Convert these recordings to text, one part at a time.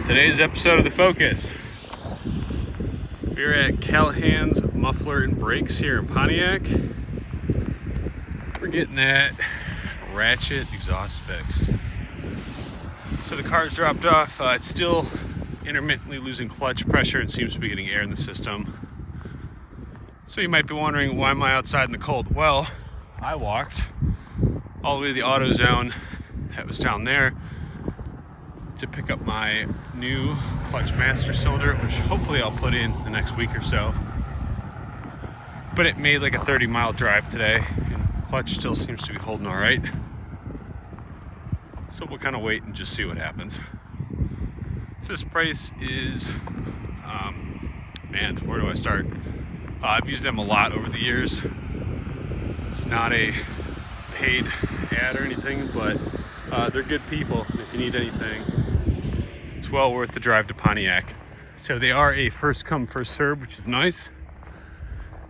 On today's episode of The Focus, we're at Callahan's Muffler and Brakes here in Pontiac. We're getting that ratchet exhaust fixed. So the car's dropped off. It's still intermittently losing clutch pressure and seems to be getting air in the system. So you might be wondering, why am I outside in the cold? Well, I walked all the way to the AutoZone that was down there to pick up my new clutch master cylinder, which hopefully I'll put in the next week or so. But it made like a 30-mile drive today, and clutch still seems to be holding all right. So we'll kind of wait and just see what happens. So this price is, man, where do I start? I've used them a lot over the years. It's not a paid ad or anything, but they're good people. If you need anything, it's well worth the drive to Pontiac. So they are a first come, first serve, which is nice.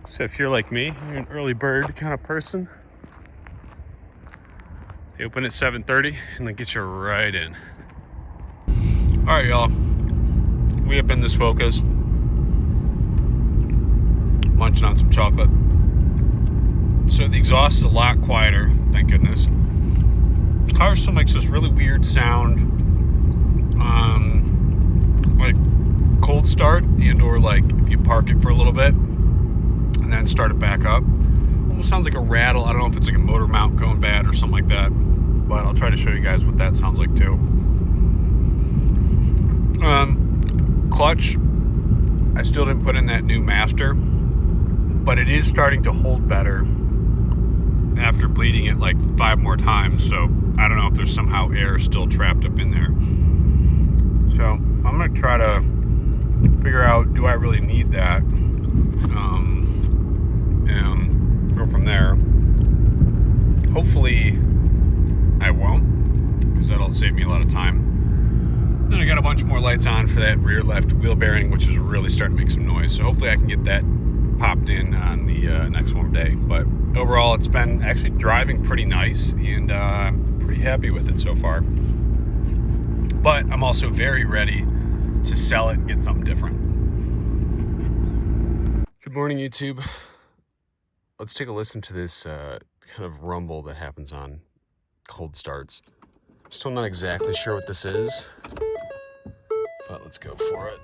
So if you're like me, you're an early bird kind of person, they open at 7:30 and they get you right in. All right, y'all. We up in this Focus, munching on some chocolate. So the exhaust is a lot quieter, thank goodness. The car still makes this really weird sound, like cold start, and or like if you park it for a little bit and then start it back up. Almost sounds like a rattle. I don't know if it's like a motor mount going bad or something like that, but I'll try to show you guys what that sounds like too. Clutch, I still didn't put in that new master, but it is starting to hold better after bleeding it like 5 more times. So I don't know if there's somehow air still trapped up in there. So I'm gonna try to figure out, do I really need that, and go from there. Hopefully I won't, because that'll save me a lot of time. Then I got a bunch more lights on for that rear left wheel bearing, which is really starting to make some noise. So hopefully I can get that popped in on the next warm day. But overall, it's been actually driving pretty nice, and pretty happy with it so far. But I'm also very ready to sell it and get something different. Good morning, YouTube. Let's take a listen to this kind of rumble that happens on cold starts. Still not exactly sure what this is, but let's go for it.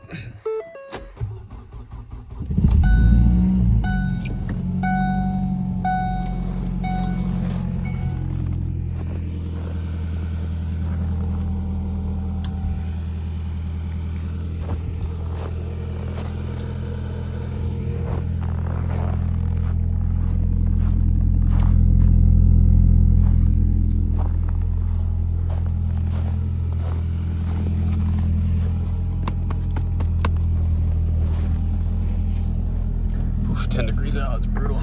Oof, 10 degrees out, it's brutal.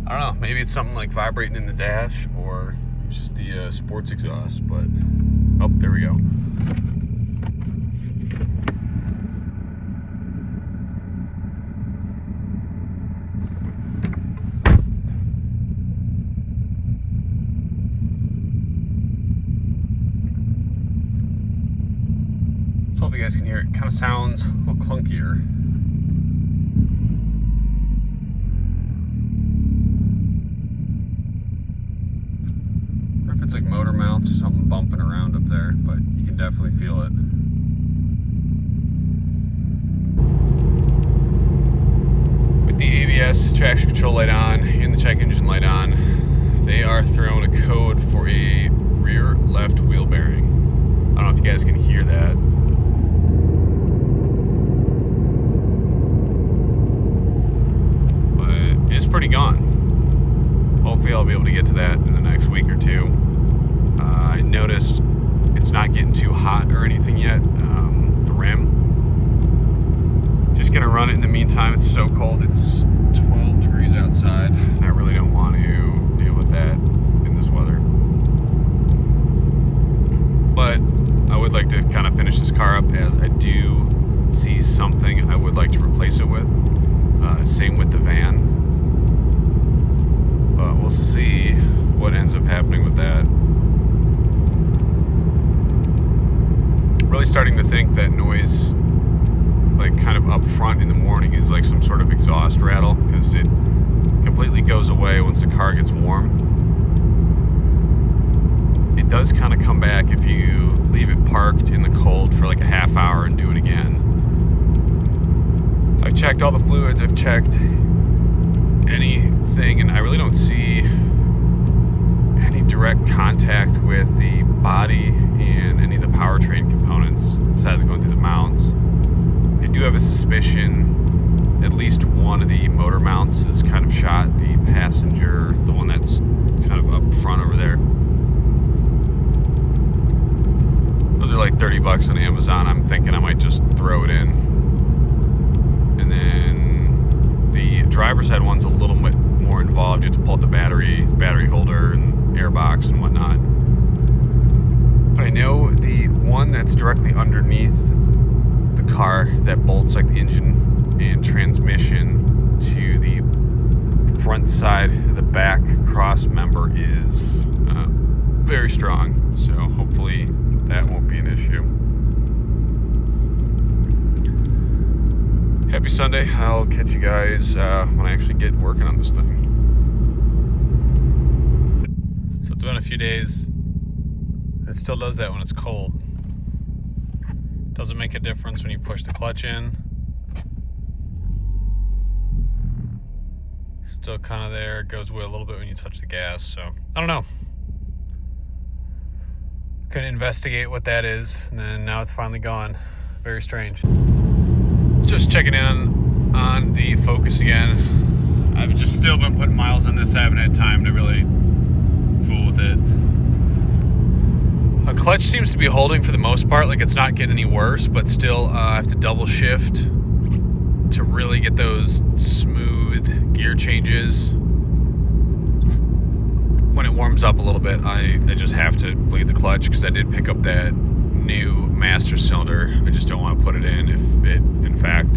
I don't know, maybe it's something like vibrating in the dash, or it's just the sports exhaust, but, oh, there we go. So if you guys can hear it, kind of sounds a little clunkier. Or if it's like motor mounts or something bumping around up there, but you can definitely feel it. With the ABS traction control light on and the check engine light on, they are throwing a code for a rear left wheel bearing. I don't know if you guys can hear that. It's pretty gone. Hopefully I'll be able to get to that in the next week or two. I noticed it's not getting too hot or anything yet, the rim. Just gonna run it in the meantime. It's so cold. It's 12 degrees outside, and I really don't want to deal with that in this weather. But I would like to kind of finish this car up, as I do see something I would like to replace it with. Same with the van. But we'll see what ends up happening with that. really starting to think that noise, like kind of up front in the morning, is like some sort of exhaust rattle, because it completely goes away once the car gets warm. It does kind of come back if you leave it parked in the cold for like a half hour and do it again. I've checked all the fluids, I've checked anything, and I really don't see any direct contact with the body and any of the powertrain components besides going through the mounts. I do have a suspicion at least one of the motor mounts is kind of shot. The passenger, the one that's kind of up front over there. Those are like $30 on Amazon. I'm thinking I might just throw it in. And then the driver's side one's a little bit more involved. You have to pull out the battery holder and airbox and whatnot. But I know the one that's directly underneath the car that bolts like the engine and transmission to the front side of the back cross member is very strong. So hopefully that won't be an issue. Happy Sunday. I'll catch you guys when I actually get working on this thing. So it's been a few days. It still does that when it's cold. Doesn't make a difference when you push the clutch in. Still kind of there. It goes away a little bit when you touch the gas. So I don't know. Couldn't investigate what that is, and then now it's finally gone. Very strange. Just checking in on the Focus again. I've just still been putting miles on this. I haven't had time to really fool with it. A clutch seems to be holding for the most part, like it's not getting any worse, but still I have to double shift to really get those smooth gear changes. When it warms up a little bit, I just have to bleed the clutch, because I did pick up that new master cylinder. I just don't want to put it in if it, in fact,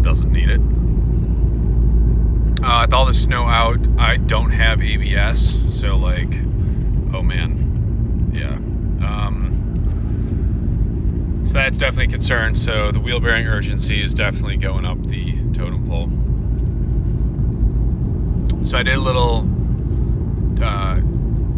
doesn't need it. With all the snow out, I don't have ABS, so like, oh man, yeah. So that's definitely a concern. So the wheel bearing urgency is definitely going up the totem pole. So I did a little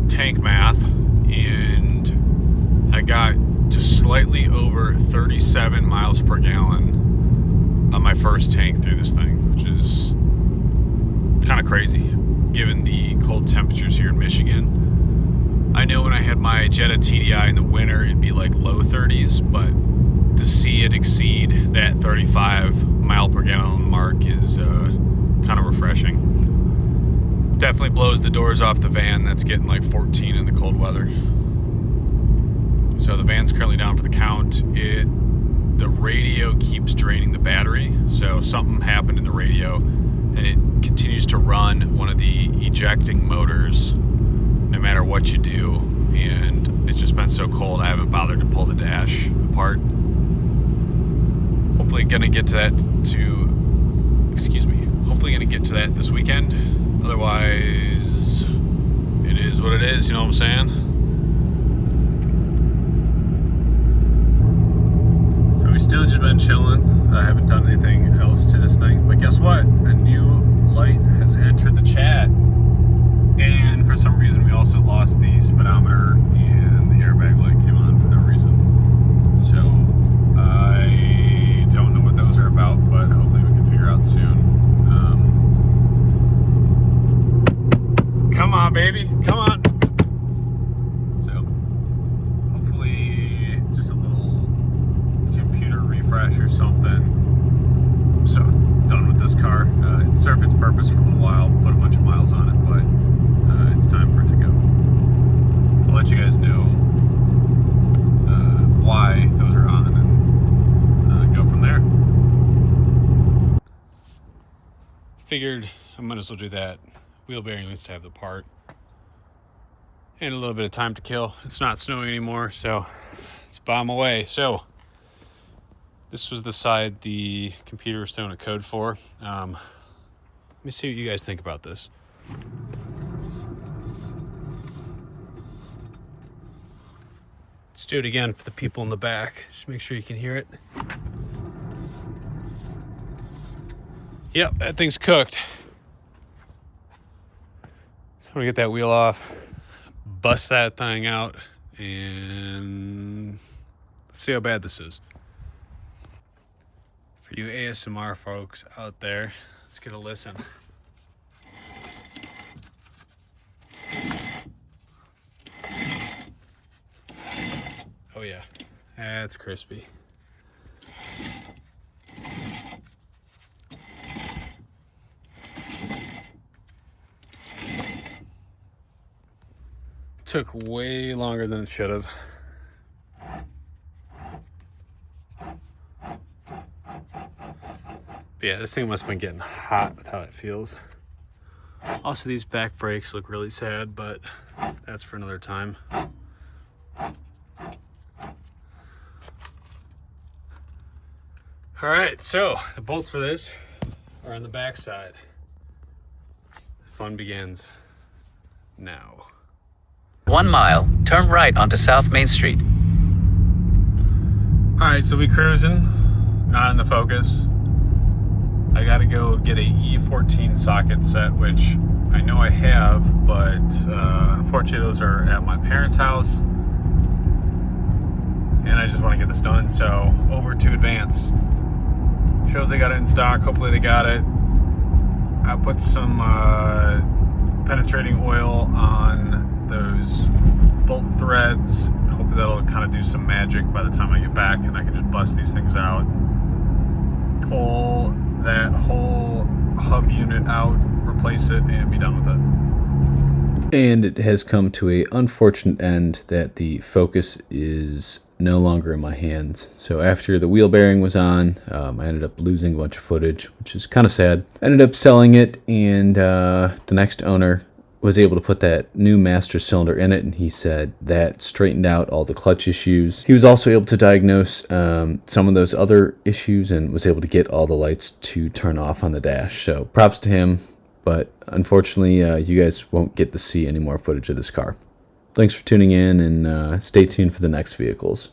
tank math, and I got just slightly over 37 miles per gallon on my first tank through this thing, which is kind of crazy given the cold temperatures here in Michigan. I know when I had my Jetta TDI in the winter, it'd be like low 30s, but to see it exceed that 35 mile per gallon mark is kind of refreshing. Definitely blows the doors off the van. That's getting like 14 in the cold weather. So the van's currently down for the count. The radio keeps draining the battery, so something happened in the radio, and it continues to run one of the ejecting motors no matter what you do, and it's just been so cold I haven't bothered to pull the dash apart. Hopefully gonna get to that hopefully gonna get to that this weekend. Otherwise, it is what it is, you know what I'm saying? So we still just been chilling. I haven't done anything else to this thing, but guess what? A new light has entered the chat. And for some reason, we also lost the speedometer, and the airbag light came on for no reason. So I don't know what those are about, but hopefully we can figure out soon. Come on, baby, come on. So hopefully just a little computer refresh or something. I'm so done with this car. It served its purpose for a little while, put a bunch of miles on it, but it's time for it to go. I'll let you guys know why those are on, and go from there. Figured I might as well do that. Wheel bearing needs to have the part. And a little bit of time to kill. It's not snowing anymore, so let's bomb away. So this was the side the computer was throwing a code for. Let me see what you guys think about this. Let's do it again for the people in the back. Just make sure you can hear it. Yep, that thing's cooked. So I'm gonna get that wheel off, bust that thing out, and let's see how bad this is. For you ASMR folks out there, let's get a listen. Oh yeah, that's crispy. Took way longer than it should have. But yeah, this thing must have been getting hot with how it feels. Also, these back brakes look really sad, but that's for another time. All right, so the bolts for this are on the back side. The fun begins now. 1 mile, turn right onto South Main Street. All right, so we cruising, not in the Focus. I gotta go get a E14 socket set, which I know I have, but unfortunately those are at my parents' house. And I just wanna get this done, so over to Advance. Shows they got it in stock, hopefully they got it. I put some penetrating oil on those bolt threads. Hopefully that'll kind of do some magic by the time I get back and I can just bust these things out. Pull that whole hub unit out, replace it, and be done with it. And it has come to a unfortunate end that the Focus is no longer in my hands. So after the wheel bearing was on, I ended up losing a bunch of footage, which is kind of sad. I ended up selling it, and the next owner was able to put that new master cylinder in it, and he said that straightened out all the clutch issues. He was also able to diagnose some of those other issues and was able to get all the lights to turn off on the dash. So props to him, but unfortunately you guys won't get to see any more footage of this car. Thanks for tuning in, and stay tuned for the next vehicles.